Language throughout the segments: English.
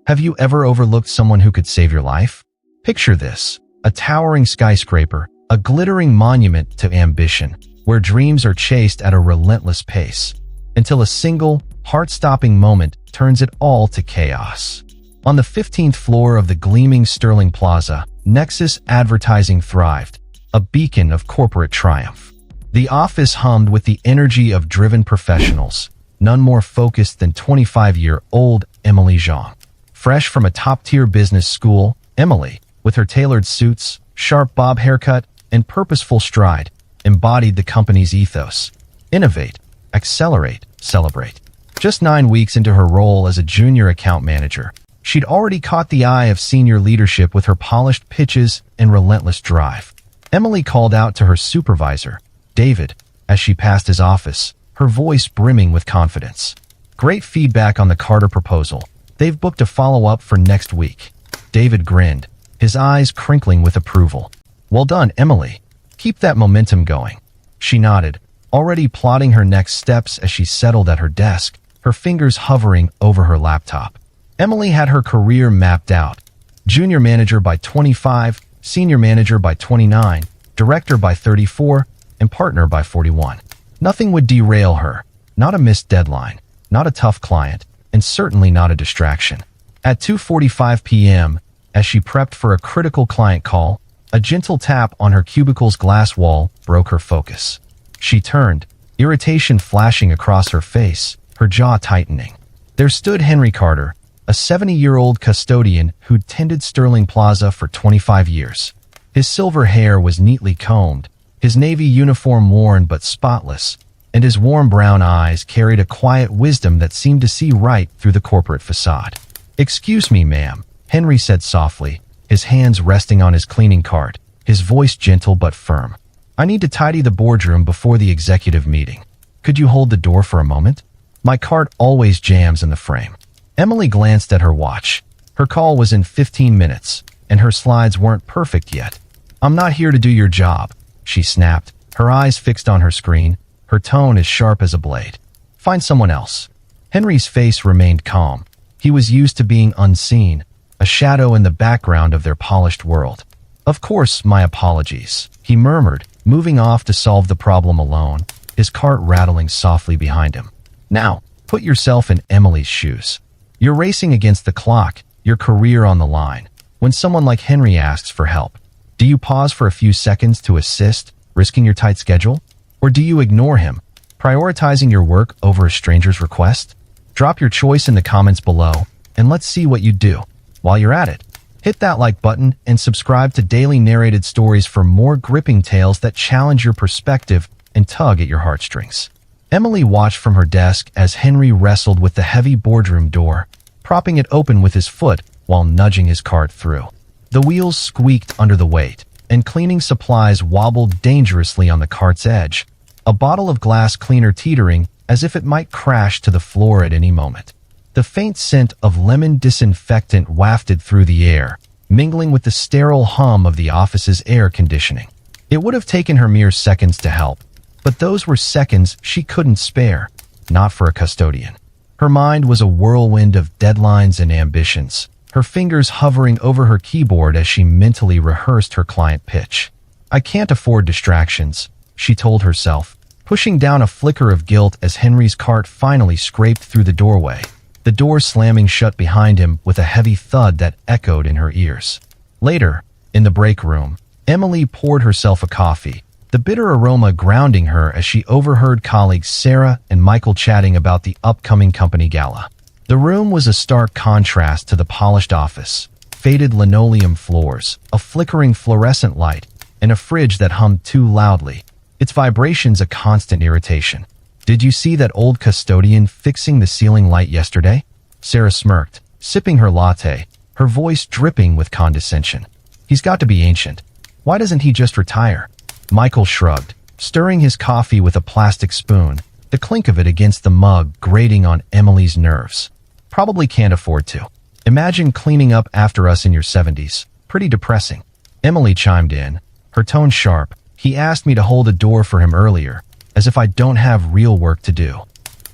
Have you ever overlooked someone who could save your life? Picture this: a towering skyscraper, a glittering monument to ambition, where dreams are chased at a relentless pace, until a single, heart-stopping moment turns it all to chaos. On the 15th floor of the gleaming Sterling Plaza, Nexus Advertising thrived, a beacon of corporate triumph. The office hummed with the energy of driven professionals, none more focused than 25-year-old Emily Zhang. Fresh from a top-tier business school, Emily, with her tailored suits, sharp bob haircut, and purposeful stride, embodied the company's ethos: innovate, accelerate, celebrate. Just 9 weeks into her role as a junior account manager, she'd already caught the eye of senior leadership with her polished pitches and relentless drive. Emily called out to her supervisor, David, as she passed his office, her voice brimming with confidence. "Great feedback on the Carter proposal. They've booked a follow-up for next week." David grinned, his eyes crinkling with approval. "Well done, Emily. Keep that momentum going." She nodded, already plotting her next steps as she settled at her desk, her fingers hovering over her laptop. Emily had her career mapped out: junior manager by 25, senior manager by 29, director by 34, and partner by 41. Nothing would derail her, not a missed deadline, not a tough client, and certainly not a distraction. At 2:45 p.m., as she prepped for a critical client call, a gentle tap on her cubicle's glass wall broke her focus. She turned, irritation flashing across her face, her jaw tightening. There stood Henry Carter, a 70-year-old custodian who'd tended Sterling Plaza for 25 years. His silver hair was neatly combed, his navy uniform worn but spotless, and his warm brown eyes carried a quiet wisdom that seemed to see right through the corporate facade. "Excuse me, ma'am," Henry said softly, his hands resting on his cleaning cart, his voice gentle but firm. "I need to tidy the boardroom before the executive meeting. Could you hold the door for a moment? My cart always jams in the frame." Emily glanced at her watch. Her call was in 15 minutes, and her slides weren't perfect yet. "I'm not here to do your job," she snapped, her eyes fixed on her screen, her tone as sharp as a blade. "Find someone else." Henry's face remained calm. He was used to being unseen, a shadow in the background of their polished world. "Of course, my apologies," he murmured, moving off to solve the problem alone, his cart rattling softly behind him. "Now, put yourself in Emily's shoes. You're racing against the clock, your career on the line. When someone like Henry asks for help, do you pause for a few seconds to assist, risking your tight schedule? Or do you ignore him, prioritizing your work over a stranger's request? Drop your choice in the comments below, and let's see what you do. While you're at it, hit that like button and subscribe to Daily Narrated Stories for more gripping tales that challenge your perspective and tug at your heartstrings. Emily watched from her desk as Henry wrestled with the heavy boardroom door, propping it open with his foot while nudging his cart through. The wheels squeaked under the weight, and cleaning supplies wobbled dangerously on the cart's edge, a bottle of glass cleaner teetering as if it might crash to the floor at any moment. The faint scent of lemon disinfectant wafted through the air, mingling with the sterile hum of the office's air conditioning. It would have taken her mere seconds to help, but those were seconds she couldn't spare, not for a custodian. Her mind was a whirlwind of deadlines and ambitions, her fingers hovering over her keyboard as she mentally rehearsed her client pitch. "I can't afford distractions," she told herself, pushing down a flicker of guilt as Henry's cart finally scraped through the doorway, the door slamming shut behind him with a heavy thud that echoed in her ears. Later, in the break room, Emily poured herself a coffee, the bitter aroma grounding her as she overheard colleagues Sarah and Michael chatting about the upcoming company gala. The room was a stark contrast to the polished office: faded linoleum floors, a flickering fluorescent light, and a fridge that hummed too loudly, its vibrations a constant irritation. "Did you see that old custodian fixing the ceiling light yesterday?" Sarah smirked, sipping her latte, her voice dripping with condescension. "He's got to be ancient. Why doesn't he just retire?" Michael shrugged, stirring his coffee with a plastic spoon, the clink of it against the mug grating on Emily's nerves. "Probably can't afford to. Imagine cleaning up after us in your 70s. Pretty depressing." Emily chimed in, her tone sharp. "He asked me to hold a door for him earlier, as if I don't have real work to do."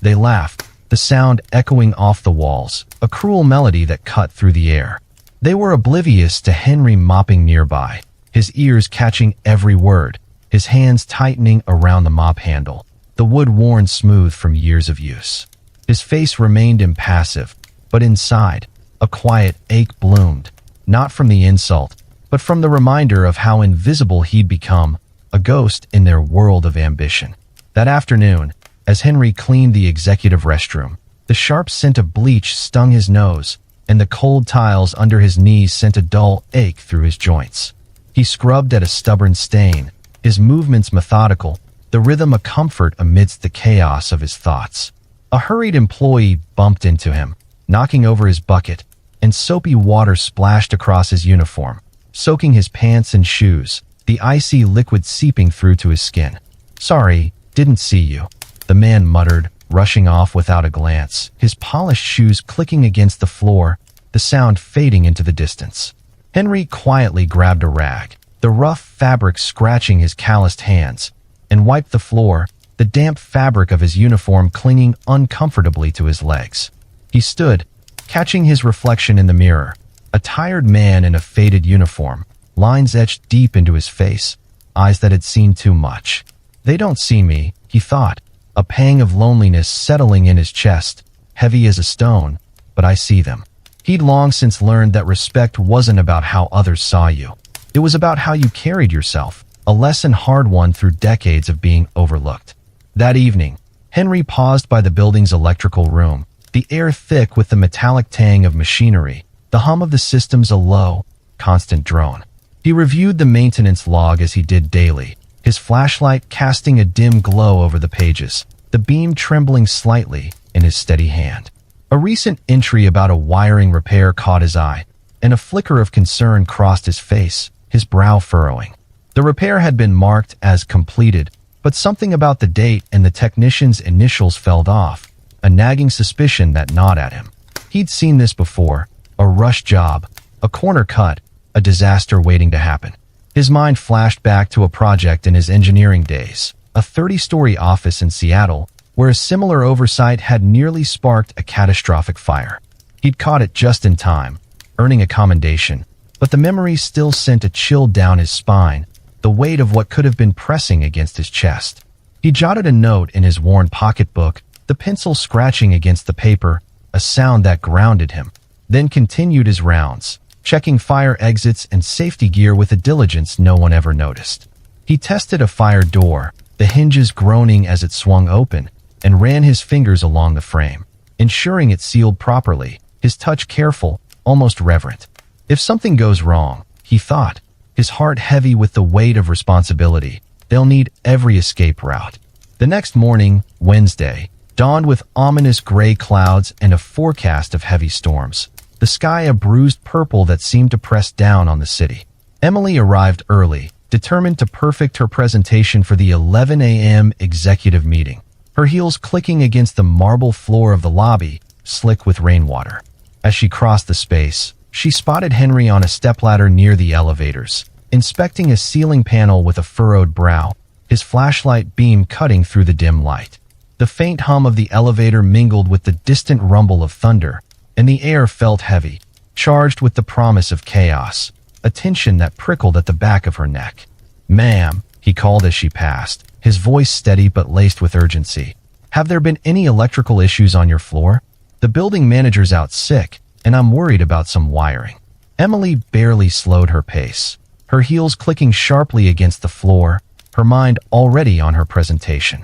They laughed, the sound echoing off the walls, a cruel melody that cut through the air. They were oblivious to Henry mopping nearby, his ears catching every word, his hands tightening around the mop handle, the wood worn smooth from years of use. His face remained impassive, but inside, a quiet ache bloomed, not from the insult, but from the reminder of how invisible he'd become, a ghost in their world of ambition. That afternoon, as Henry cleaned the executive restroom, the sharp scent of bleach stung his nose, and the cold tiles under his knees sent a dull ache through his joints. He scrubbed at a stubborn stain, his movements methodical, the rhythm a comfort amidst the chaos of his thoughts. A hurried employee bumped into him, knocking over his bucket, and soapy water splashed across his uniform, soaking his pants and shoes, the icy liquid seeping through to his skin. "Sorry, didn't see you," the man muttered, rushing off without a glance, his polished shoes clicking against the floor, the sound fading into the distance. Henry quietly grabbed a rag, the rough fabric scratching his calloused hands, and wiped the floor, the damp fabric of his uniform clinging uncomfortably to his legs. He stood, catching his reflection in the mirror, a tired man in a faded uniform, lines etched deep into his face, eyes that had seen too much. "They don't see me," he thought, a pang of loneliness settling in his chest, heavy as a stone, "but I see them." He'd long since learned that respect wasn't about how others saw you. It was about how you carried yourself, a lesson hard won through decades of being overlooked. That evening, Henry paused by the building's electrical room, the air thick with the metallic tang of machinery, the hum of the systems a low, constant drone. He reviewed the maintenance log as he did daily, his flashlight casting a dim glow over the pages, the beam trembling slightly in his steady hand. A recent entry about a wiring repair caught his eye, and a flicker of concern crossed his face, his brow furrowing. The repair had been marked as completed, but something about the date and the technician's initials fell off, a nagging suspicion that gnawed at him. He'd seen this before, a rush job, a corner cut, a disaster waiting to happen. His mind flashed back to a project in his engineering days, a 30-story office in Seattle, where a similar oversight had nearly sparked a catastrophic fire. He'd caught it just in time, earning a commendation, but the memory still sent a chill down his spine, the weight of what could have been pressing against his chest. He jotted a note in his worn pocketbook, the pencil scratching against the paper, a sound that grounded him, then continued his rounds, checking fire exits and safety gear with a diligence no one ever noticed. He tested a fire door, the hinges groaning as it swung open, and ran his fingers along the frame, ensuring it sealed properly, his touch careful, almost reverent. If something goes wrong, he thought, his heart heavy with the weight of responsibility, they'll need every escape route. The next morning, Wednesday, dawned with ominous gray clouds and a forecast of heavy storms, the sky a bruised purple that seemed to press down on the city. Emily arrived early, determined to perfect her presentation for the 11 a.m. executive meeting, her heels clicking against the marble floor of the lobby, slick with rainwater. As she crossed the space, she spotted Henry on a stepladder near the elevators, inspecting a ceiling panel with a furrowed brow, his flashlight beam cutting through the dim light. The faint hum of the elevator mingled with the distant rumble of thunder, and the air felt heavy, charged with the promise of chaos, a tension that prickled at the back of her neck. "Ma'am," he called as she passed, his voice steady but laced with urgency. "Have there been any electrical issues on your floor? The building manager's out sick, and I'm worried about some wiring." Emily barely slowed her pace, her heels clicking sharply against the floor, her mind already on her presentation.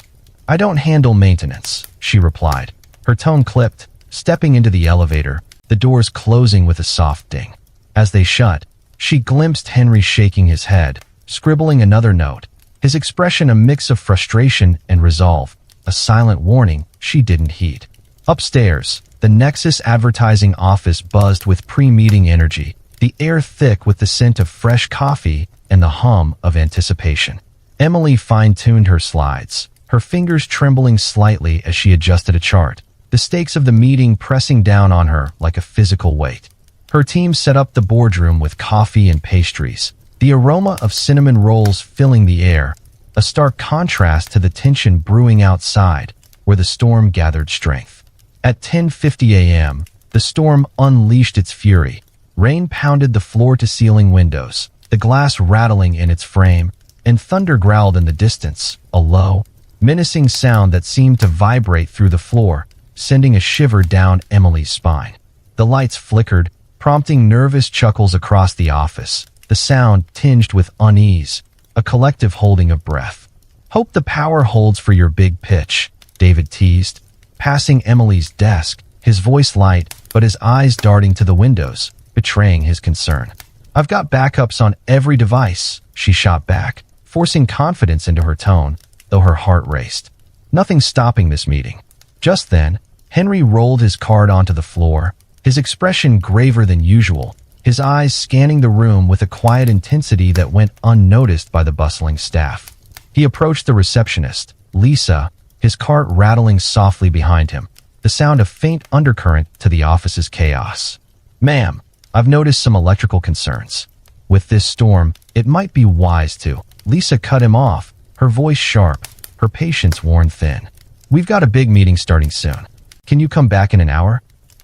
"I don't handle maintenance," she replied, her tone clipped, stepping into the elevator, the doors closing with a soft ding. As they shut, she glimpsed Henry shaking his head, scribbling another note, his expression a mix of frustration and resolve, a silent warning she didn't heed. Upstairs, the Nexus advertising office buzzed with pre-meeting energy, the air thick with the scent of fresh coffee and the hum of anticipation. Emily fine-tuned her slides, her fingers trembling slightly as she adjusted a chart, the stakes of the meeting pressing down on her like a physical weight. Her team set up the boardroom with coffee and pastries, the aroma of cinnamon rolls filling the air, a stark contrast to the tension brewing outside, where the storm gathered strength. At 10:50 a.m., the storm unleashed its fury. Rain pounded the floor-to-ceiling windows, the glass rattling in its frame, and thunder growled in the distance, a low, menacing sound that seemed to vibrate through the floor, sending a shiver down Emily's spine. The lights flickered, prompting nervous chuckles across the office, the sound tinged with unease, a collective holding of breath. "Hope the power holds for your big pitch," David teased, passing Emily's desk, his voice light but his eyes darting to the windows, betraying his concern. "I've got backups on every device," she shot back, forcing confidence into her tone, though her heart raced. Nothing stopping this meeting. Just then, Henry rolled his card onto the floor, his expression graver than usual, his eyes scanning the room with a quiet intensity that went unnoticed by the bustling staff. He approached the receptionist, Lisa, his cart rattling softly behind him, the sound of faint undercurrent to the office's chaos. "Ma'am, I've noticed some electrical concerns. With this storm, it might be wise to—" Lisa cut him off, her voice sharp, her patience worn thin. "We've got a big meeting starting soon. Can you come back in an hour?"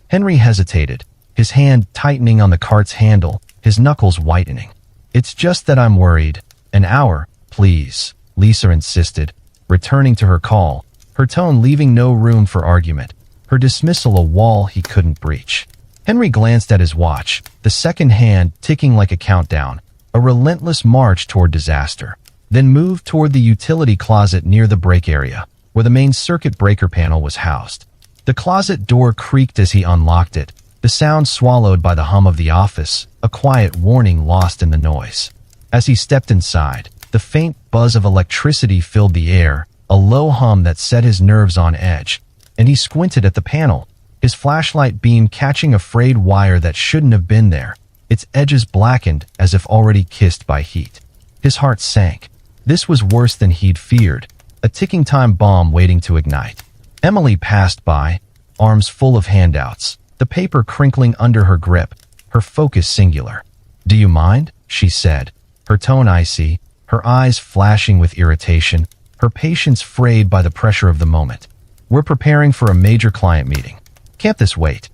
Henry hesitated, his hand tightening on the cart's handle, his knuckles whitening. "It's just that I'm worried. An hour, please," Lisa insisted, returning to her call, her tone leaving no room for argument, her dismissal a wall he couldn't breach. Henry glanced at his watch, the second hand ticking like a countdown, a relentless march toward disaster, then moved toward the utility closet near the break area, where the main circuit breaker panel was housed. The closet door creaked as he unlocked it, the sound swallowed by the hum of the office, a quiet warning lost in the noise. As he stepped inside, the faint buzz of electricity filled the air, a low hum that set his nerves on edge, and he squinted at the panel, his flashlight beam catching a frayed wire that shouldn't have been there, its edges blackened as if already kissed by heat. His heart sank. This was worse than he'd feared, a ticking time bomb waiting to ignite. Emily passed by, arms full of handouts, the paper crinkling under her grip, her focus singular. "Do you mind?" she said, her tone icy, her eyes flashing with irritation, her patience frayed by the pressure of the moment. "We're preparing for a major client meeting. Can't this wait?"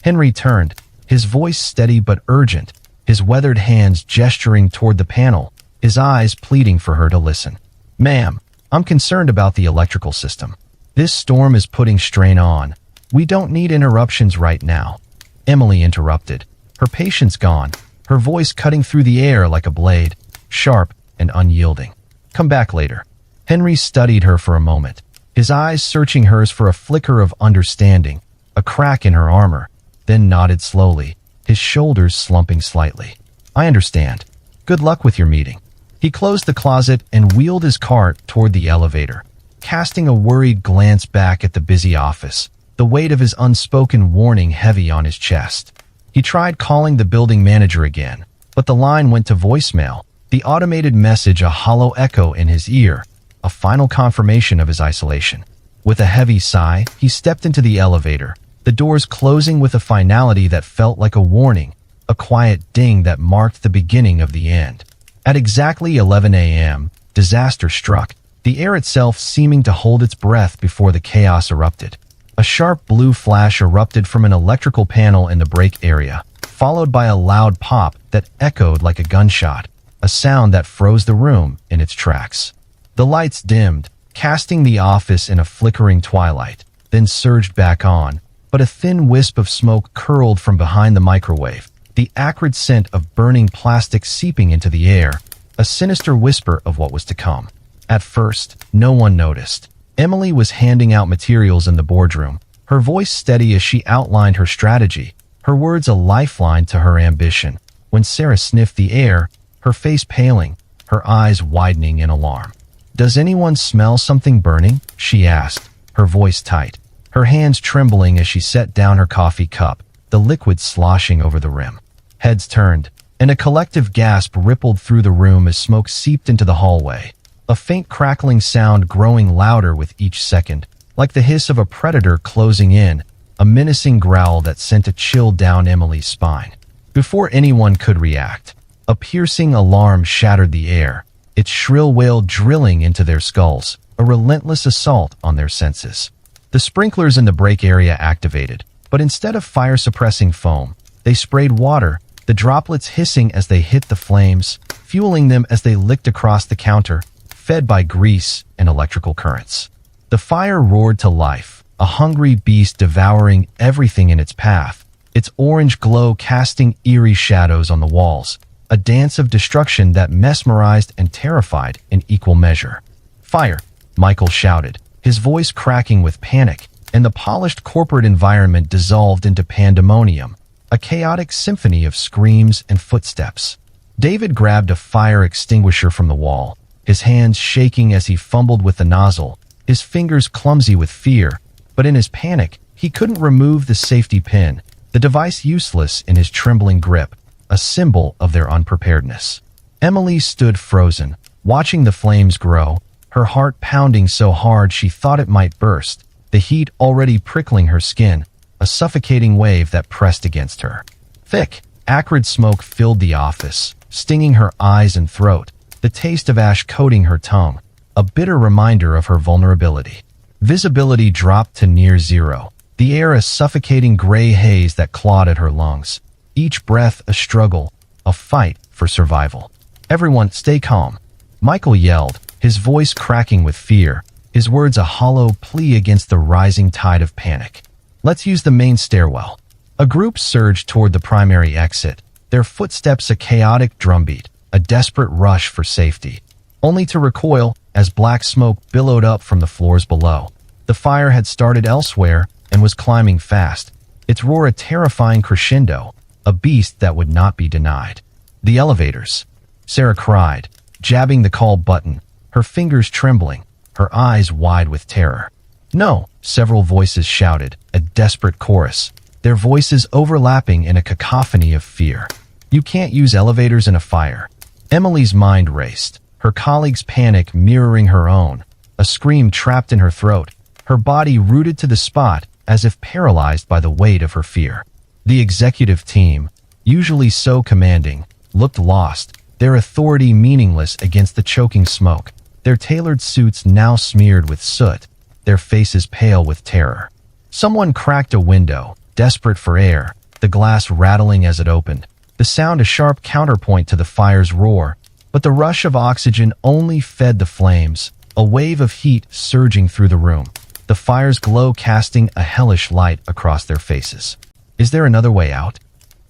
Henry turned, his voice steady but urgent, his weathered hands gesturing toward the panel, his eyes pleading for her to listen. "Ma'am, I'm concerned about the electrical system. This storm is putting strain on. We don't need interruptions right now." Emily interrupted, her patience gone, her voice cutting through the air like a blade, sharp and unyielding. "Come back later." Henry studied her for a moment, his eyes searching hers for a flicker of understanding, a crack in her armor, then nodded slowly, his shoulders slumping slightly. "I understand. Good luck with your meeting." He closed the closet and wheeled his cart toward the elevator, casting a worried glance back at the busy office, the weight of his unspoken warning heavy on his chest. He tried calling the building manager again, but the line went to voicemail, the automated message a hollow echo in his ear, a final confirmation of his isolation. With a heavy sigh, he stepped into the elevator, the doors closing with a finality that felt like a warning, a quiet ding that marked the beginning of the end. At exactly 11 a.m., disaster struck, the air itself seeming to hold its breath before the chaos erupted. A sharp blue flash erupted from an electrical panel in the break area, followed by a loud pop that echoed like a gunshot, a sound that froze the room in its tracks. The lights dimmed, casting the office in a flickering twilight, then surged back on, but a thin wisp of smoke curled from behind the microwave, the acrid scent of burning plastic seeping into the air, a sinister whisper of what was to come. At first, no one noticed. Emily was handing out materials in the boardroom, her voice steady as she outlined her strategy, her words a lifeline to her ambition. When Sarah sniffed the air, her face paling, her eyes widening in alarm. "Does anyone smell something burning?" she asked, her voice tight, her hands trembling as she set down her coffee cup, the liquid sloshing over the rim. Heads turned, and a collective gasp rippled through the room as smoke seeped into the hallway, a faint crackling sound growing louder with each second, like the hiss of a predator closing in, a menacing growl that sent a chill down Emily's spine. Before anyone could react, a piercing alarm shattered the air, its shrill wail drilling into their skulls, a relentless assault on their senses. The sprinklers in the break area activated, but instead of fire-suppressing foam, they sprayed water, the droplets hissing as they hit the flames, fueling them as they licked across the counter, fed by grease and electrical currents. The fire roared to life, a hungry beast devouring everything in its path, its orange glow casting eerie shadows on the walls, a dance of destruction that mesmerized and terrified in equal measure. "Fire!" Michael shouted, his voice cracking with panic, and the polished corporate environment dissolved into pandemonium, a chaotic symphony of screams and footsteps. David grabbed a fire extinguisher from the wall, his hands shaking as he fumbled with the nozzle, his fingers clumsy with fear, but in his panic, he couldn't remove the safety pin, the device useless in his trembling grip, a symbol of their unpreparedness. Emily stood frozen, watching the flames grow, her heart pounding so hard she thought it might burst, the heat already prickling her skin, a suffocating wave that pressed against her. Thick, acrid smoke filled the office, stinging her eyes and throat, the taste of ash coating her tongue, a bitter reminder of her vulnerability. Visibility dropped to near zero, the air a suffocating gray haze that clawed at her lungs, each breath a struggle, a fight for survival. "Everyone, stay calm," Michael yelled, his voice cracking with fear, his words a hollow plea against the rising tide of panic. "Let's use the main stairwell." A group surged toward the primary exit, their footsteps a chaotic drumbeat, a desperate rush for safety, only to recoil as black smoke billowed up from the floors below. The fire had started elsewhere and was climbing fast, its roar a terrifying crescendo, a beast that would not be denied. "The elevators," Sarah cried, jabbing the call button, her fingers trembling, her eyes wide with terror. "No," several voices shouted, a desperate chorus, their voices overlapping in a cacophony of fear. "You can't use elevators in a fire." Emily's mind raced, her colleague's panic mirroring her own, a scream trapped in her throat, her body rooted to the spot as if paralyzed by the weight of her fear. The executive team, usually so commanding, looked lost, their authority meaningless against the choking smoke, their tailored suits now smeared with soot, their faces pale with terror. Someone cracked a window, desperate for air, the glass rattling as it opened, the sound a sharp counterpoint to the fire's roar, but the rush of oxygen only fed the flames, a wave of heat surging through the room, the fire's glow casting a hellish light across their faces. "Is there another way out?"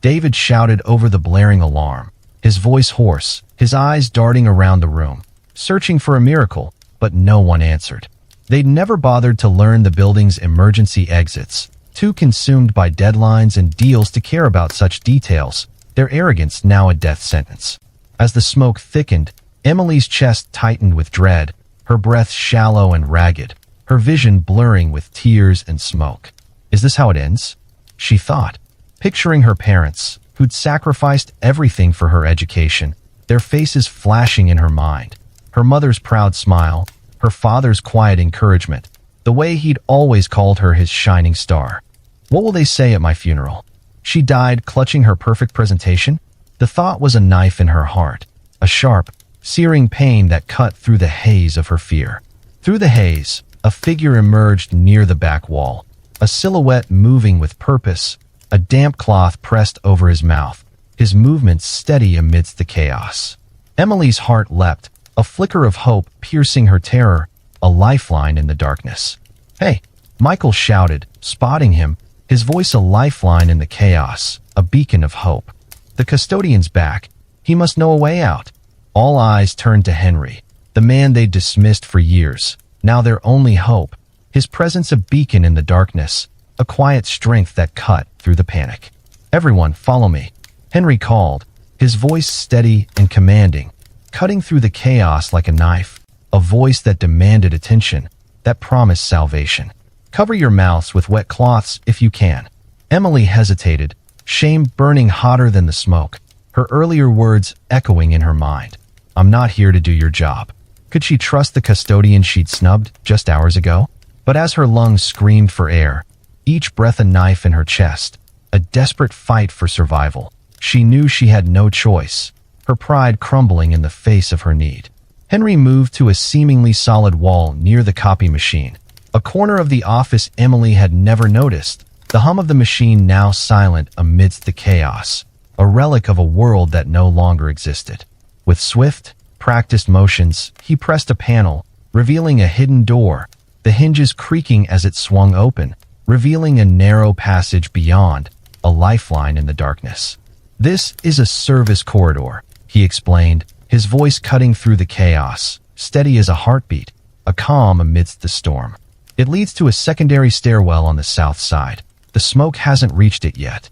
David shouted over the blaring alarm, his voice hoarse, his eyes darting around the room, searching for a miracle, but no one answered. They'd never bothered to learn the building's emergency exits, too consumed by deadlines and deals to care about such details, their arrogance now a death sentence. As the smoke thickened, Emily's chest tightened with dread, her breath shallow and ragged, her vision blurring with tears and smoke. "Is this how it ends?" she thought, picturing her parents, who'd sacrificed everything for her education, their faces flashing in her mind, her mother's proud smile, her father's quiet encouragement, the way he'd always called her his shining star. "What will they say at my funeral?" She died clutching her perfect presentation. The thought was a knife in her heart, a sharp, searing pain that cut through the haze of her fear. Through the haze, a figure emerged near the back wall, a silhouette moving with purpose, a damp cloth pressed over his mouth, his movements steady amidst the chaos. Emily's heart leapt, a flicker of hope piercing her terror, a lifeline in the darkness. "Hey!" Michael shouted, spotting him, his voice a lifeline in the chaos, a beacon of hope. The custodian's back. He must know a way out. All eyes turned to Henry, the man they'd dismissed for years, now their only hope, his presence a beacon in the darkness, a quiet strength that cut through the panic. "Everyone, follow me," Henry called, his voice steady and commanding, cutting through the chaos like a knife, a voice that demanded attention, that promised salvation. "Cover your mouths with wet cloths if you can." Emily hesitated, shame burning hotter than the smoke, her earlier words echoing in her mind. "I'm not here to do your job." Could she trust the custodian she'd snubbed just hours ago? But as her lungs screamed for air, each breath a knife in her chest, a desperate fight for survival, she knew she had no choice, her pride crumbling in the face of her need. Henry moved to a seemingly solid wall near the copy machine, A corner of the office Emily had never noticed, the hum of the machine now silent amidst the chaos, a relic of a world that no longer existed. With swift, practiced motions, he pressed a panel, revealing a hidden door, the hinges creaking as it swung open, revealing a narrow passage beyond, a lifeline in the darkness. "This is a service corridor," he explained, his voice cutting through the chaos, steady as a heartbeat, a calm amidst the storm. "It leads to a secondary stairwell on the south side. The smoke hasn't reached it yet."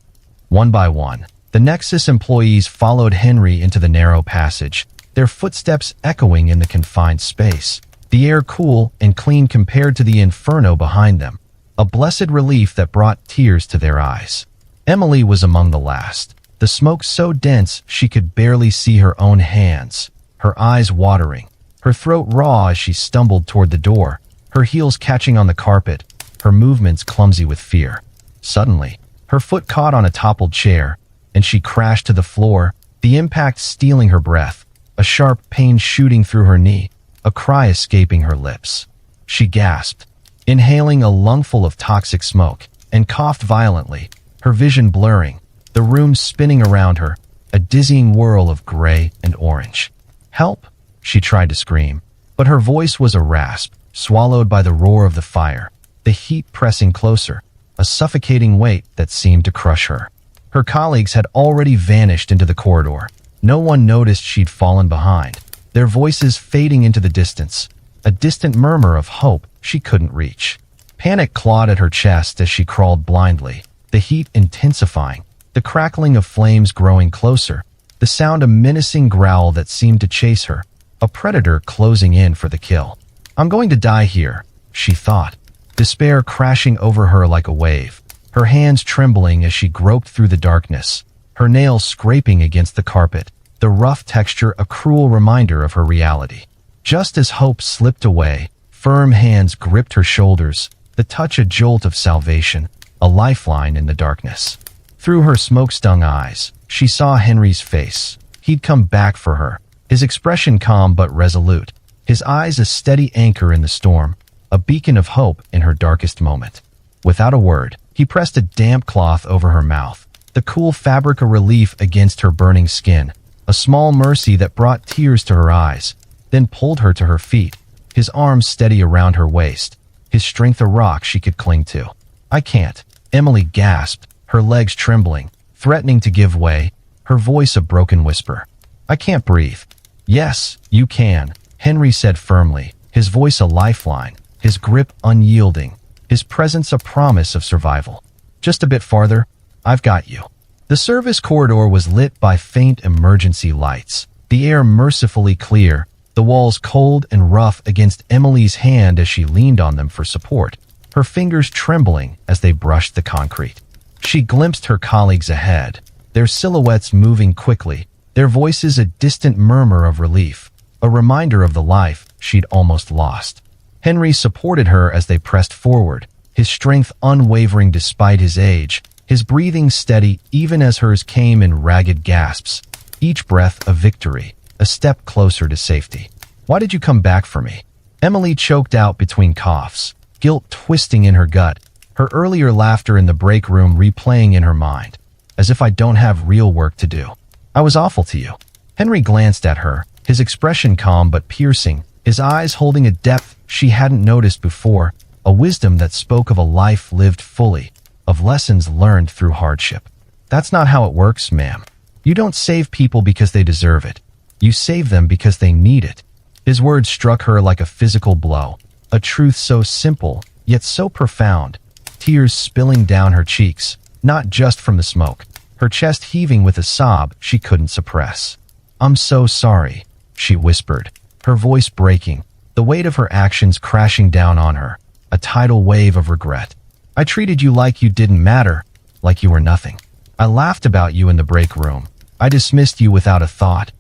One by one, the Nexus employees followed Henry into the narrow passage, their footsteps echoing in the confined space, the air cool and clean compared to the inferno behind them, a blessed relief that brought tears to their eyes. Emily was among the last, the smoke so dense she could barely see her own hands, her eyes watering, her throat raw as she stumbled toward the door, her heels catching on the carpet, her movements clumsy with fear. Suddenly, her foot caught on a toppled chair, and she crashed to the floor, the impact stealing her breath, a sharp pain shooting through her knee, a cry escaping her lips. She gasped, inhaling a lungful of toxic smoke, and coughed violently, her vision blurring, the room spinning around her, a dizzying whirl of gray and orange. "Help!" she tried to scream, but her voice was a rasp, swallowed by the roar of the fire, the heat pressing closer, a suffocating weight that seemed to crush her. Her colleagues had already vanished into the corridor. No one noticed she'd fallen behind, their voices fading into the distance, a distant murmur of hope she couldn't reach. Panic clawed at her chest as she crawled blindly, the heat intensifying, the crackling of flames growing closer, the sound a menacing growl that seemed to chase her, a predator closing in for the kill. "I'm going to die here," she thought, despair crashing over her like a wave, her hands trembling as she groped through the darkness, her nails scraping against the carpet, the rough texture a cruel reminder of her reality. Just as hope slipped away, firm hands gripped her shoulders, the touch a jolt of salvation, a lifeline in the darkness. Through her smoke-stung eyes, she saw Henry's face. He'd come back for her, his expression calm but resolute, his eyes a steady anchor in the storm, a beacon of hope in her darkest moment. Without a word, he pressed a damp cloth over her mouth, the cool fabric a relief against her burning skin, a small mercy that brought tears to her eyes, then pulled her to her feet, his arms steady around her waist, his strength a rock she could cling to. "I can't," Emily gasped, her legs trembling, threatening to give way, her voice a broken whisper. "I can't breathe." "Yes, you can," Henry said firmly, his voice a lifeline, his grip unyielding, his presence a promise of survival. "Just a bit farther. I've got you." The service corridor was lit by faint emergency lights, the air mercifully clear, the walls cold and rough against Emily's hand as she leaned on them for support, her fingers trembling as they brushed the concrete. She glimpsed her colleagues ahead, their silhouettes moving quickly, their voices a distant murmur of relief, a reminder of the life she'd almost lost. Henry supported her as they pressed forward, his strength unwavering despite his age, his breathing steady even as hers came in ragged gasps, each breath a victory, a step closer to safety. "Why did you come back for me?" Emily choked out between coughs, guilt twisting in her gut, her earlier laughter in the break room replaying in her mind. "As if I don't have real work to do. I was awful to you." Henry glanced at her, his expression calm but piercing, his eyes holding a depth she hadn't noticed before, a wisdom that spoke of a life lived fully, of lessons learned through hardship. "That's not how it works, ma'am. You don't save people because they deserve it. You save them because they need it." His words struck her like a physical blow, a truth so simple, yet so profound, tears spilling down her cheeks, not just from the smoke, her chest heaving with a sob she couldn't suppress. "I'm so sorry," she whispered, her voice breaking, the weight of her actions crashing down on her, a tidal wave of regret. "I treated you like you didn't matter, like you were nothing. I laughed about you in the break room. I dismissed you without a thought.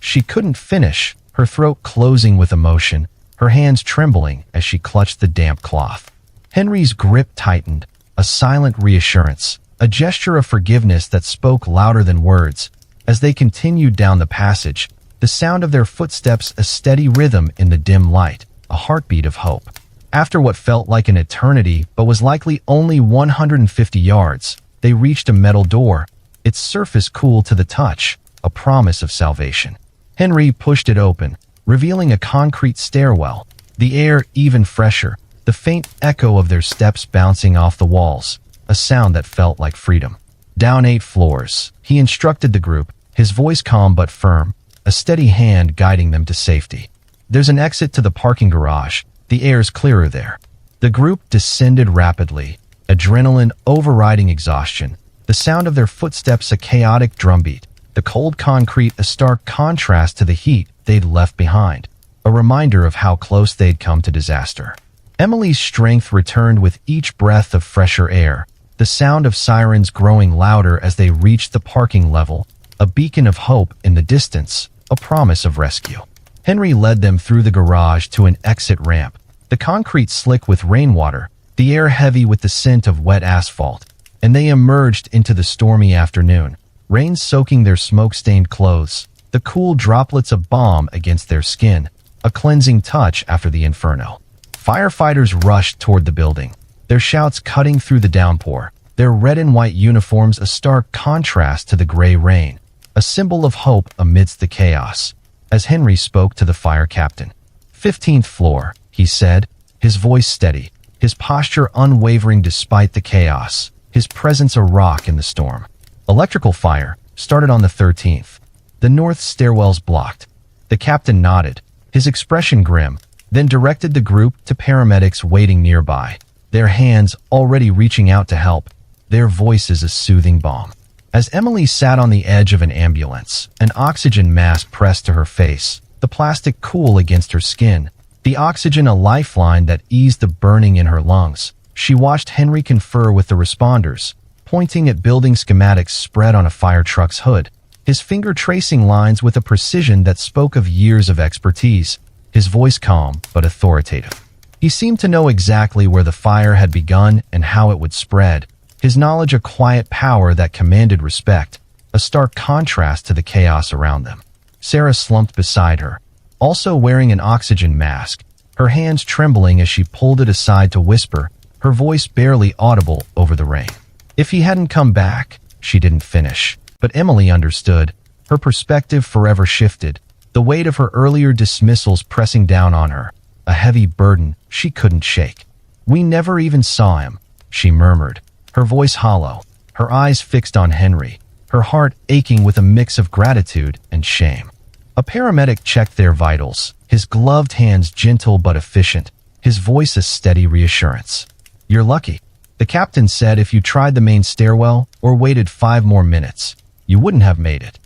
She couldn't finish, her throat closing with emotion, her hands trembling as she clutched the damp cloth. Henry's grip tightened, a silent reassurance, a gesture of forgiveness that spoke louder than words. As they continued down the passage, the sound of their footsteps a steady rhythm in the dim light, a heartbeat of hope. After what felt like an eternity but was likely only 150 yards, they reached a metal door, its surface cool to the touch, a promise of salvation. Henry pushed it open, revealing a concrete stairwell, the air even fresher, the faint echo of their steps bouncing off the walls, a sound that felt like freedom. Down 8 floors, he instructed the group, his voice calm but firm, a steady hand guiding them to safety. There's an exit to the parking garage. The air's clearer there. The group descended rapidly, adrenaline overriding exhaustion, the sound of their footsteps a chaotic drumbeat, the cold concrete a stark contrast to the heat they'd left behind, a reminder of how close they'd come to disaster. Emily's strength returned with each breath of fresher air, the sound of sirens growing louder as they reached the parking level, a beacon of hope in the distance, a promise of rescue. Henry led them through the garage to an exit ramp, the concrete slick with rainwater, the air heavy with the scent of wet asphalt, and they emerged into the stormy afternoon, rain soaking their smoke-stained clothes, the cool droplets of balm against their skin, a cleansing touch after the inferno. Firefighters rushed toward the building, their shouts cutting through the downpour, their red and white uniforms a stark contrast to the gray rain, a symbol of hope amidst the chaos. As Henry spoke to the fire captain, 15th floor, he said, his voice steady, his posture unwavering despite the chaos, his presence a rock in the storm. Electrical fire started on the 13th. The north stairwells blocked. The captain nodded, his expression grim, then directed the group to paramedics waiting nearby, their hands already reaching out to help, their voices a soothing balm. As Emily sat on the edge of an ambulance, an oxygen mask pressed to her face, the plastic cool against her skin, the oxygen a lifeline that eased the burning in her lungs, she watched Henry confer with the responders, pointing at building schematics spread on a fire truck's hood, his finger tracing lines with a precision that spoke of years of expertise, his voice calm but authoritative. He seemed to know exactly where the fire had begun and how it would spread, his knowledge a quiet power that commanded respect, a stark contrast to the chaos around them. Sarah slumped beside her, also wearing an oxygen mask, her hands trembling as she pulled it aside to whisper, her voice barely audible over the rain. If he hadn't come back, she didn't finish. But Emily understood. Her perspective forever shifted, the weight of her earlier dismissals pressing down on her, a heavy burden she couldn't shake. We never even saw him, she murmured, her voice hollow, her eyes fixed on Henry, her heart aching with a mix of gratitude and shame. A paramedic checked their vitals, his gloved hands gentle but efficient, his voice a steady reassurance. You're lucky. The captain said if you tried the main stairwell or waited 5 more minutes, you wouldn't have made it.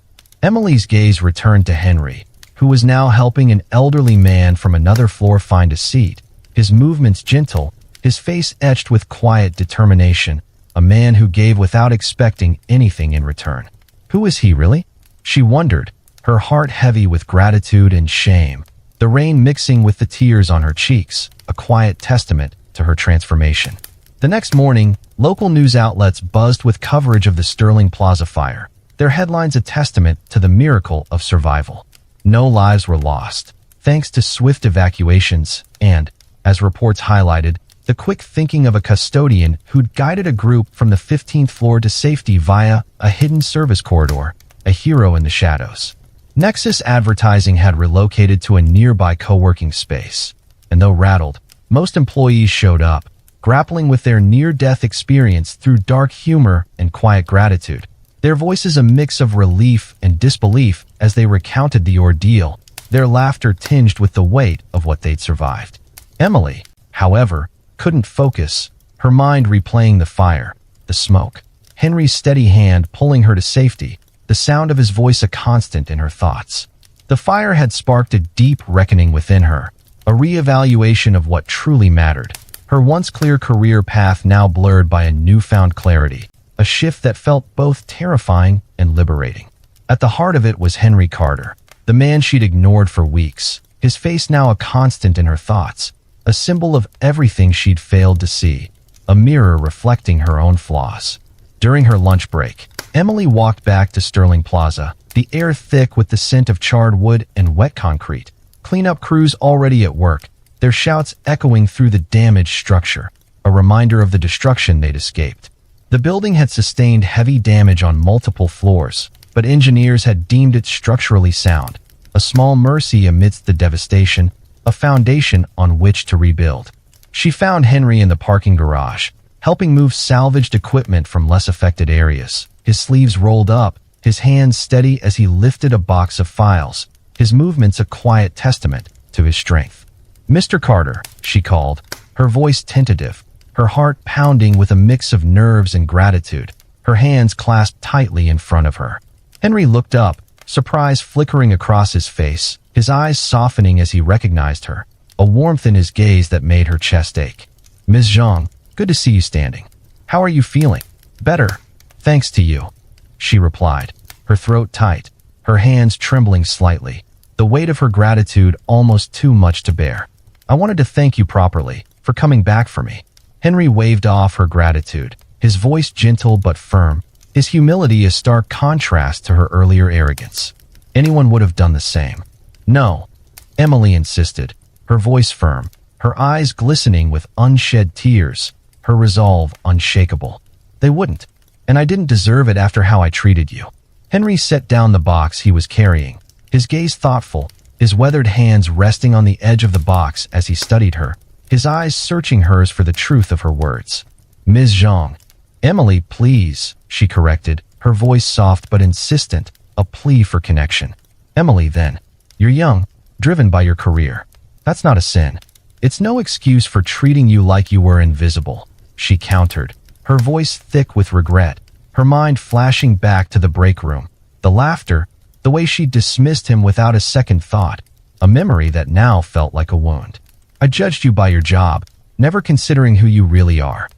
Emily's gaze returned to Henry, who was now helping an elderly man from another floor find a seat, his movements gentle, his face etched with quiet determination, a man who gave without expecting anything in return. Who is he really? She wondered, her heart heavy with gratitude and shame, the rain mixing with the tears on her cheeks, a quiet testament to her transformation. The next morning, local news outlets buzzed with coverage of the Sterling Plaza fire, their headlines a testament to the miracle of survival. No lives were lost, thanks to swift evacuations and, as reports highlighted, the quick thinking of a custodian who'd guided a group from the 15th floor to safety via a hidden service corridor, a hero in the shadows. Nexus Advertising had relocated to a nearby co-working space, and though rattled, most employees showed up, grappling with their near-death experience through dark humor and quiet gratitude, their voices a mix of relief and disbelief as they recounted the ordeal, their laughter tinged with the weight of what they'd survived. Emily, however, couldn't focus, her mind replaying the fire, the smoke, Henry's steady hand pulling her to safety, the sound of his voice a constant in her thoughts. The fire had sparked a deep reckoning within her, a reevaluation of what truly mattered, her once clear career path now blurred by a newfound clarity, a shift that felt both terrifying and liberating. At the heart of it was Henry Carter, the man she'd ignored for weeks, his face now a constant in her thoughts, a symbol of everything she'd failed to see, a mirror reflecting her own flaws. During her lunch break, Emily walked back to Sterling Plaza, the air thick with the scent of charred wood and wet concrete. Cleanup crews already at work, their shouts echoing through the damaged structure, a reminder of the destruction they'd escaped. The building had sustained heavy damage on multiple floors, but engineers had deemed it structurally sound, a small mercy amidst the devastation, a foundation on which to rebuild. She found Henry in the parking garage, helping move salvaged equipment from less affected areas, his sleeves rolled up, his hands steady as he lifted a box of files, his movements a quiet testament to his strength. "Mr. Carter," she called, her voice tentative, her heart pounding with a mix of nerves and gratitude, her hands clasped tightly in front of her. Henry looked up, surprise flickering across his face, his eyes softening as he recognized her, a warmth in his gaze that made her chest ache. "Ms. Zhang, good to see you standing. How are you feeling?" "Better, thanks to you," she replied, her throat tight, her hands trembling slightly, the weight of her gratitude almost too much to bear. "I wanted to thank you properly for coming back for me." Henry waved off her gratitude, his voice gentle but firm, his humility a stark contrast to her earlier arrogance. "Anyone would have done the same." "No," Emily insisted, her voice firm, her eyes glistening with unshed tears, her resolve unshakable. "They wouldn't, and I didn't deserve it after how I treated you." Henry set down the box he was carrying, his gaze thoughtful, his weathered hands resting on the edge of the box as he studied her, his eyes searching hers for the truth of her words. "Ms. Zhang." "Emily, please," she corrected, her voice soft but insistent, a plea for connection. "Emily, then. You're young, driven by your career. That's not a sin. It's no excuse for treating you like you were invisible," she countered, her voice thick with regret, her mind flashing back to the break room, the laughter, the way she dismissed him without a second thought, a memory that now felt like a wound. "I judged you by your job, never considering who you really are."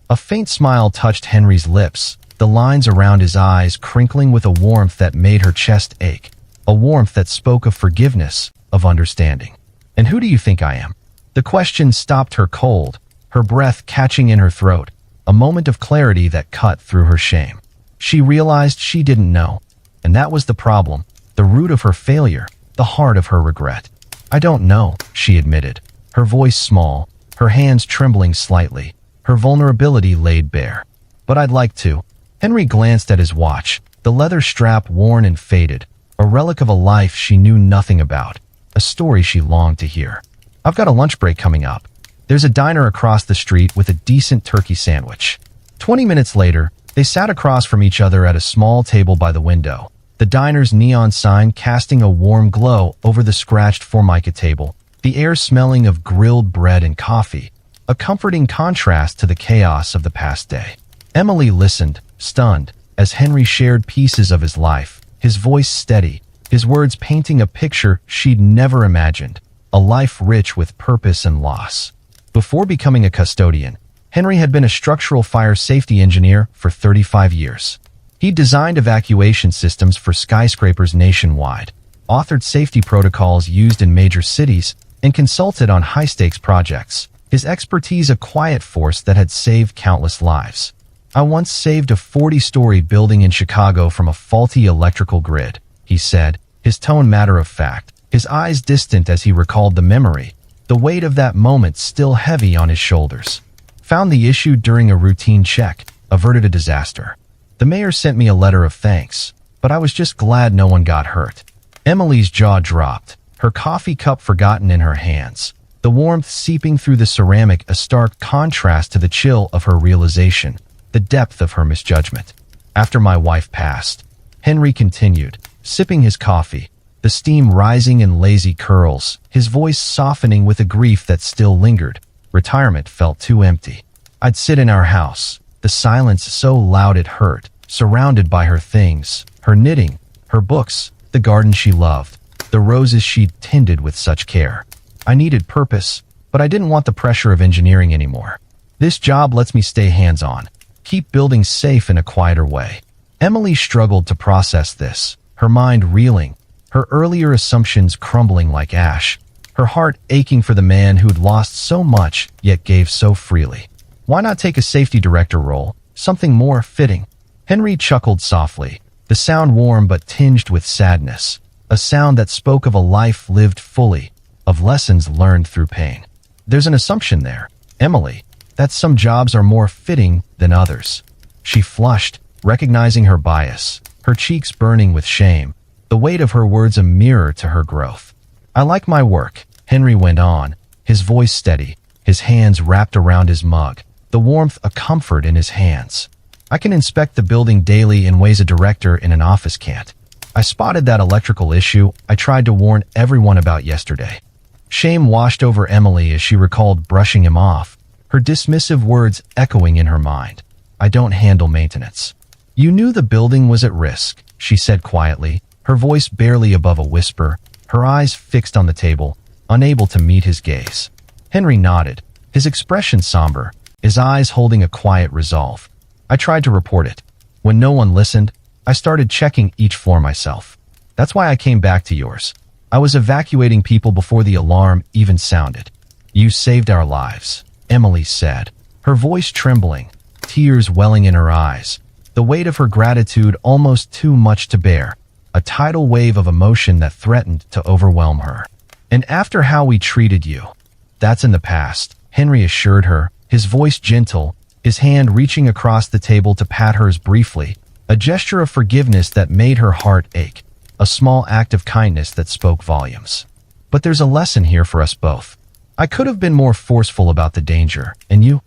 A faint smile touched Henry's lips, the lines around his eyes crinkling with a warmth that made her chest ache, a warmth that spoke of forgiveness, of understanding. "And who do you think I am?" The question stopped her cold, her breath catching in her throat, a moment of clarity that cut through her shame. She realized she didn't know, and that was the problem, the root of her failure, the heart of her regret. "I don't know," she admitted, her voice small, her hands trembling slightly, her vulnerability laid bare. "But I'd like to." Henry glanced at his watch, the leather strap worn and faded, a relic of a life she knew nothing about, a story she longed to hear. "I've got a lunch break coming up. There's a diner across the street with a decent turkey sandwich." 20 minutes later, they sat across from each other at a small table by the window, the diner's neon sign casting a warm glow over the scratched formica table, the air smelling of grilled bread and coffee, a comforting contrast to the chaos of the past day. Emily listened, stunned, as Henry shared pieces of his life, his voice steady, his words painting a picture she'd never imagined, a life rich with purpose and loss. Before becoming a custodian, Henry had been a structural fire safety engineer for 35 years. He designed evacuation systems for skyscrapers nationwide, authored safety protocols used in major cities, and consulted on high-stakes projects, his expertise a quiet force that had saved countless lives. "I once saved a 40-story building in Chicago from a faulty electrical grid," he said, his tone matter-of-fact, his eyes distant as he recalled the memory, the weight of that moment still heavy on his shoulders. "Found the issue during a routine check, averted a disaster. The mayor sent me a letter of thanks, but I was just glad no one got hurt." Emily's jaw dropped, her coffee cup forgotten in her hands, the warmth seeping through the ceramic a stark contrast to the chill of her realization, the depth of her misjudgment. "After my wife passed," Henry continued, sipping his coffee, the steam rising in lazy curls, his voice softening with a grief that still lingered, retirement felt too empty. "I'd sit in our house, the silence so loud it hurt, surrounded by her things, her knitting, her books, the garden she loved, the roses she'd tended with such care. I needed purpose, but I didn't want the pressure of engineering anymore. This job lets me stay hands-on, keep building safe in a quieter way." Emily struggled to process this, her mind reeling, her earlier assumptions crumbling like ash, her heart aching for the man who'd lost so much yet gave so freely. "Why not take a safety director role, something more fitting?" Henry chuckled softly, the sound warm but tinged with sadness, a sound that spoke of a life lived fully, of lessons learned through pain. There's an assumption there, Emily, that some jobs are more fitting than others. She flushed, recognizing her bias, her cheeks burning with shame, the weight of her words a mirror to her growth. I like my work, Henry went on, his voice steady, his hands wrapped around his mug, the warmth a comfort in his hands. I can inspect the building daily in ways a director in an office can't. I spotted that electrical issue I tried to warn everyone about yesterday. Shame washed over Emily as she recalled brushing him off, her dismissive words echoing in her mind. I don't handle maintenance. You knew the building was at risk, she said quietly, her voice barely above a whisper, her eyes fixed on the table, unable to meet his gaze. Henry nodded, his expression somber, his eyes holding a quiet resolve. I tried to report it. When no one listened, I started checking each floor myself. That's why I came back to yours. I was evacuating people before the alarm even sounded. You saved our lives, Emily said, her voice trembling, tears welling in her eyes, the weight of her gratitude almost too much to bear, a tidal wave of emotion that threatened to overwhelm her. And after how we treated you, that's in the past, Henry assured her, his voice gentle, his hand reaching across the table to pat hers briefly, a gesture of forgiveness that made her heart ache, a small act of kindness that spoke volumes. But there's a lesson here for us both. I could have been more forceful about the danger, and you?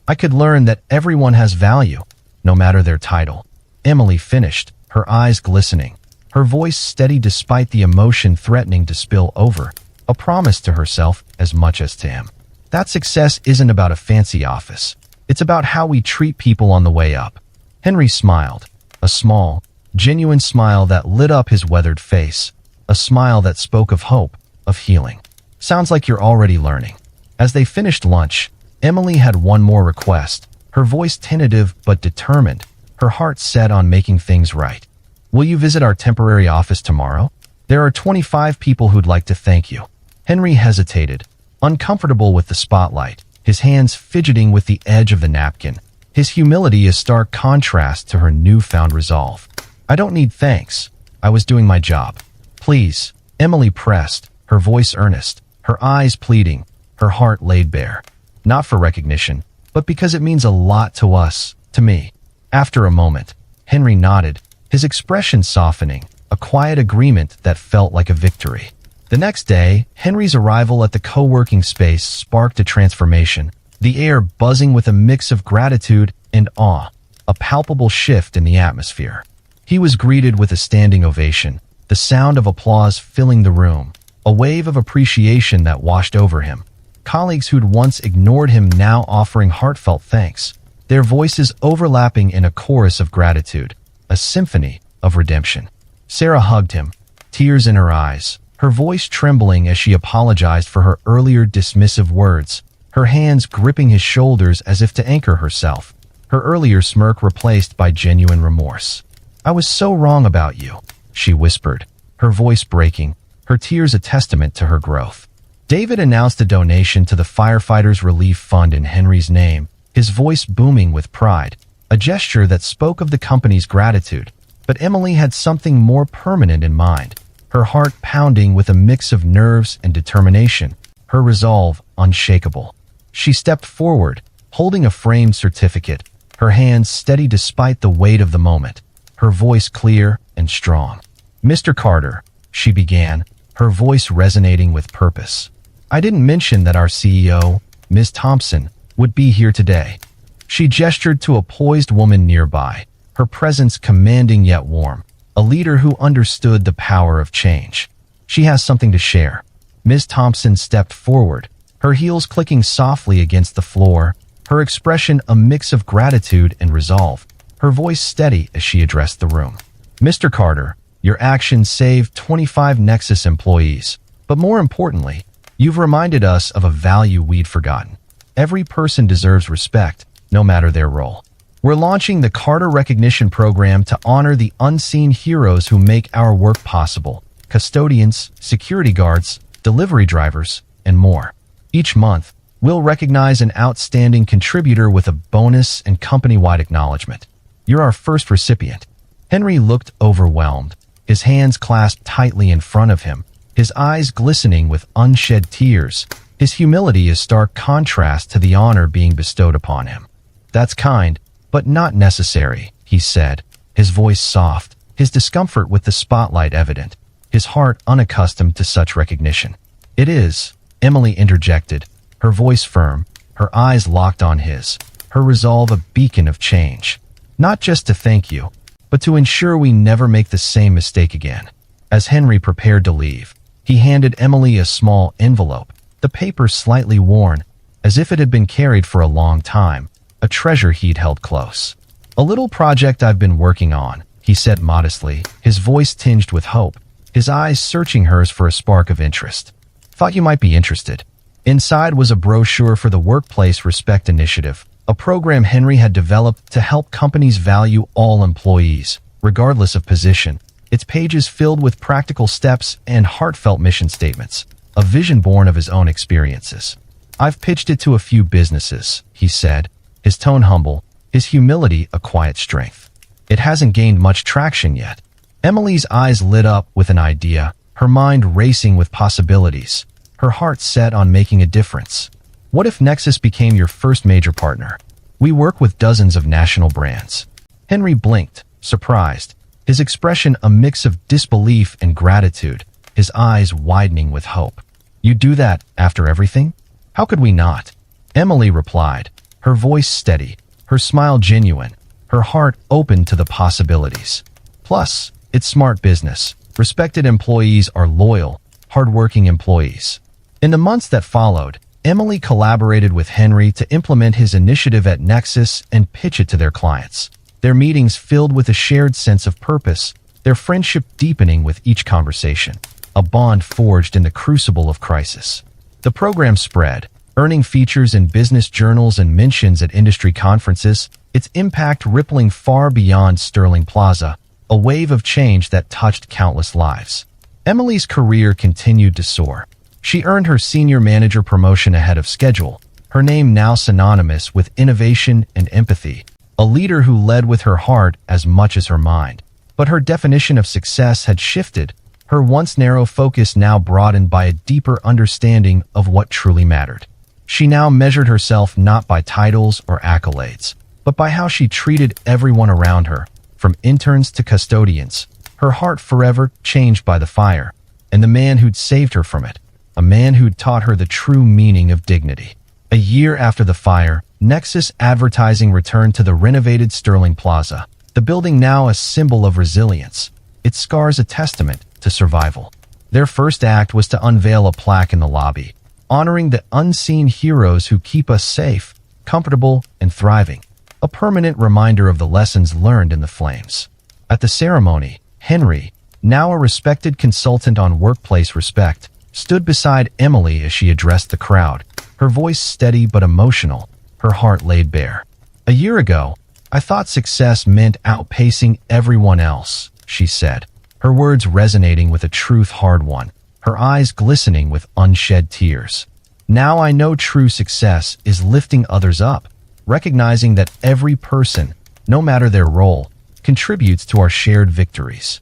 I could learn that everyone has value, no matter their title. Emily finished, her eyes glistening, her voice steady despite the emotion threatening to spill over, a promise to herself as much as to him. That success isn't about a fancy office. It's about how we treat people on the way up. Henry smiled, a small, genuine smile that lit up his weathered face, a smile that spoke of hope, of healing. Sounds like you're already learning. As they finished lunch, Emily had one more request, her voice tentative but determined, her heart set on making things right. Will you visit our temporary office tomorrow? There are 25 people who'd like to thank you. Henry hesitated, uncomfortable with the spotlight, his hands fidgeting with the edge of the napkin, his humility a stark contrast to her newfound resolve. I don't need thanks. I was doing my job. Please, Emily pressed, her voice earnest, her eyes pleading, her heart laid bare. Not for recognition, but because it means a lot to us, to me. After a moment, Henry nodded, his expression softening, a quiet agreement that felt like a victory. The next day, Henry's arrival at the co-working space sparked a transformation, the air buzzing with a mix of gratitude and awe, a palpable shift in the atmosphere. He was greeted with a standing ovation, the sound of applause filling the room, a wave of appreciation that washed over him. Colleagues who'd once ignored him now offering heartfelt thanks, their voices overlapping in a chorus of gratitude, a symphony of redemption. Sarah hugged him, tears in her eyes, her voice trembling as she apologized for her earlier dismissive words, her hands gripping his shoulders as if to anchor herself, her earlier smirk replaced by genuine remorse. I was so wrong about you, she whispered, her voice breaking, her tears a testament to her growth. David announced a donation to the Firefighters Relief Fund in Henry's name, his voice booming with pride, a gesture that spoke of the company's gratitude. But Emily had something more permanent in mind, her heart pounding with a mix of nerves and determination, her resolve unshakable. She stepped forward, holding a framed certificate, her hands steady despite the weight of the moment, her voice clear and strong. Mr. Carter, she began, her voice resonating with purpose. I didn't mention that our CEO, Ms. Thompson, would be here today. She gestured to a poised woman nearby, her presence commanding yet warm, a leader who understood the power of change. She has something to share. Ms. Thompson stepped forward, her heels clicking softly against the floor, her expression a mix of gratitude and resolve, her voice steady as she addressed the room. Mr. Carter, your actions saved 25 Nexus employees, but more importantly, you've reminded us of a value we'd forgotten. Every person deserves respect, no matter their role. We're launching the Carter Recognition Program to honor the unseen heroes who make our work possible: custodians, security guards, delivery drivers, and more. Each month, we'll recognize an outstanding contributor with a bonus and company-wide acknowledgement. You're our first recipient. Henry looked overwhelmed, his hands clasped tightly in front of him, his eyes glistening with unshed tears, his humility is stark contrast to the honor being bestowed upon him. "That's kind, but not necessary," he said, his voice soft, his discomfort with the spotlight evident, his heart unaccustomed to such recognition. "It is," Emily interjected, her voice firm, her eyes locked on his, her resolve a beacon of change. "Not just to thank you, but to ensure we never make the same mistake again." As Henry prepared to leave, he handed Emily a small envelope, the paper slightly worn, as if it had been carried for a long time, a treasure he'd held close. "A little project I've been working on," he said modestly, his voice tinged with hope, his eyes searching hers for a spark of interest. "Thought you might be interested." Inside was a brochure for the Workplace Respect Initiative, a program Henry had developed to help companies value all employees, regardless of position, its pages filled with practical steps and heartfelt mission statements, a vision born of his own experiences. "I've pitched it to a few businesses," he said, his tone humble, his humility a quiet strength. "It hasn't gained much traction yet." Emily's eyes lit up with an idea, her mind racing with possibilities, her heart set on making a difference. "What if Nexus became your first major partner? We work with dozens of national brands." Henry blinked, surprised, his expression a mix of disbelief and gratitude, his eyes widening with hope. "You do that after everything? How could we not?" Emily replied, her voice steady, her smile genuine, her heart open to the possibilities. "Plus, it's smart business. Respected employees are loyal, hardworking employees." In the months that followed, Emily collaborated with Henry to implement his initiative at Nexus and pitch it to their clients. Their meetings filled with a shared sense of purpose, their friendship deepening with each conversation, a bond forged in the crucible of crisis. The program spread, earning features in business journals and mentions at industry conferences, its impact rippling far beyond Sterling Plaza, a wave of change that touched countless lives. Emily's career continued to soar. She earned her senior manager promotion ahead of schedule, her name now synonymous with innovation and empathy, a leader who led with her heart as much as her mind. But her definition of success had shifted, her once narrow focus now broadened by a deeper understanding of what truly mattered. She now measured herself not by titles or accolades, but by how she treated everyone around her, from interns to custodians, her heart forever changed by the fire, and the man who'd saved her from it, a man who'd taught her the true meaning of dignity. A year after the fire, Nexus Advertising returned to the renovated Sterling Plaza, the building now a symbol of resilience, its scars a testament to survival. Their first act was to unveil a plaque in the lobby, honoring the unseen heroes who keep us safe, comfortable, and thriving, a permanent reminder of the lessons learned in the flames. At the ceremony, Henry, now a respected consultant on workplace respect, stood beside Emily as she addressed the crowd, her voice steady but emotional, her heart laid bare. "A year ago, I thought success meant outpacing everyone else," she said, her words resonating with a truth hard-won, her eyes glistening with unshed tears. "Now I know true success is lifting others up, recognizing that every person, no matter their role, contributes to our shared victories."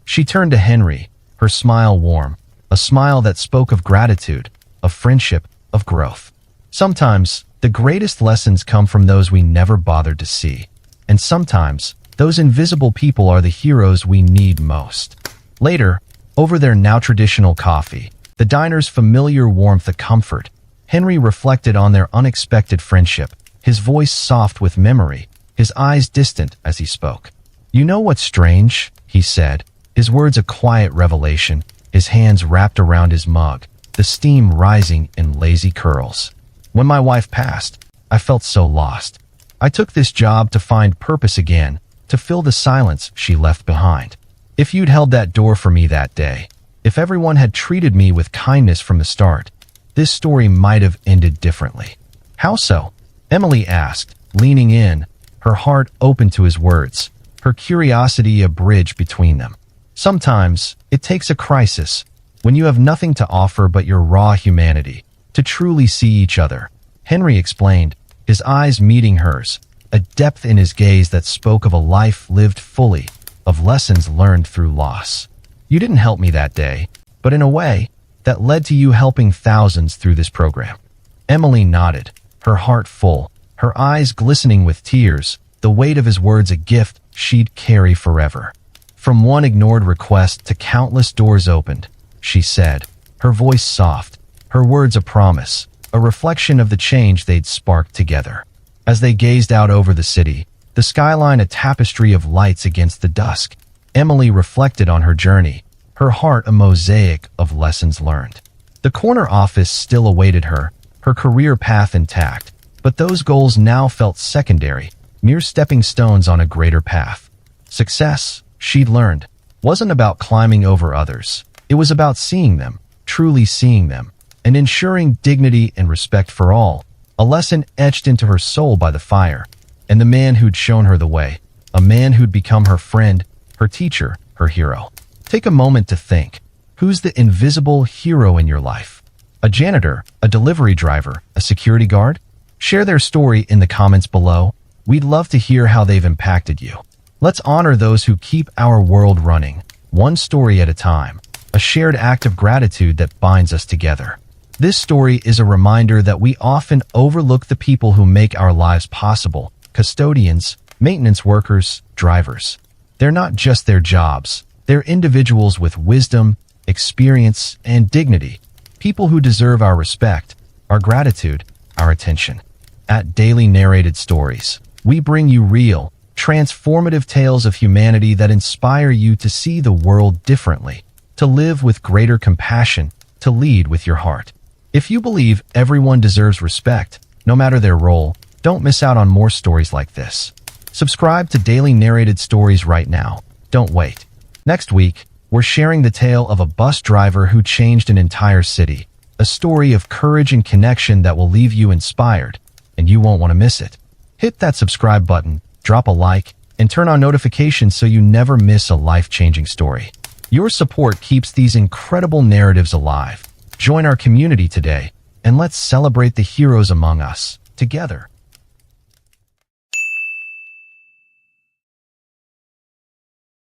She turned to Henry, her smile warm, a smile that spoke of gratitude, of friendship, of growth. "Sometimes, the greatest lessons come from those we never bothered to see. And sometimes, those invisible people are the heroes we need most." Later, over their now traditional coffee, the diner's familiar warmth a comfort, Henry reflected on their unexpected friendship, his voice soft with memory, his eyes distant as he spoke. "You know what's strange?" he said, his words a quiet revelation, his hands wrapped around his mug, the steam rising in lazy curls. "When my wife passed, I felt so lost. I took this job to find purpose again, to fill the silence she left behind. If you'd held that door for me that day, if everyone had treated me with kindness from the start, this story might have ended differently." "How so?" Emily asked, leaning in, her heart open to his words, her curiosity a bridge between them. "Sometimes, it takes a crisis, when you have nothing to offer but your raw humanity, to truly see each other," Henry explained, his eyes meeting hers, a depth in his gaze that spoke of a life lived fully, of lessons learned through loss. "You didn't help me that day, but in a way, that led to you helping thousands through this program?" Emily nodded, her heart full, her eyes glistening with tears, the weight of his words a gift she'd carry forever. "From one ignored request to countless doors opened," she said, her voice soft, her words a promise, a reflection of the change they'd sparked together. As they gazed out over the city, the skyline a tapestry of lights against the dusk, Emily reflected on her journey, her heart a mosaic of lessons learned. The corner office still awaited her, her career path intact, but those goals now felt secondary, mere stepping stones on a greater path. Success, she'd learned, wasn't about climbing over others. It was about seeing them, truly seeing them, and ensuring dignity and respect for all, a lesson etched into her soul by the fire. And the man who'd shown her the way, a man who'd become her friend, her teacher, her hero. Take a moment to think. Who's the invisible hero in your life? A janitor, a delivery driver, a security guard? Share their story in the comments below. We'd love to hear how they've impacted you. Let's honor those who keep our world running, one story at a time, a shared act of gratitude that binds us together. This story is a reminder that we often overlook the people who make our lives possible: custodians, maintenance workers, drivers. They're not just their jobs. They're individuals with wisdom, experience, and dignity. People who deserve our respect, our gratitude, our attention. At Daily Narrated Stories, we bring you real, transformative tales of humanity that inspire you to see the world differently, to live with greater compassion, to lead with your heart. If you believe everyone deserves respect, no matter their role, don't miss out on more stories like this. Subscribe to Daily Narrated Stories right now. Don't wait. Next week, we're sharing the tale of a bus driver who changed an entire city, a story of courage and connection that will leave you inspired, and you won't want to miss it. Hit that subscribe button, drop a like, and turn on notifications so you never miss a life-changing story. Your support keeps these incredible narratives alive. Join our community today, and let's celebrate the heroes among us, together.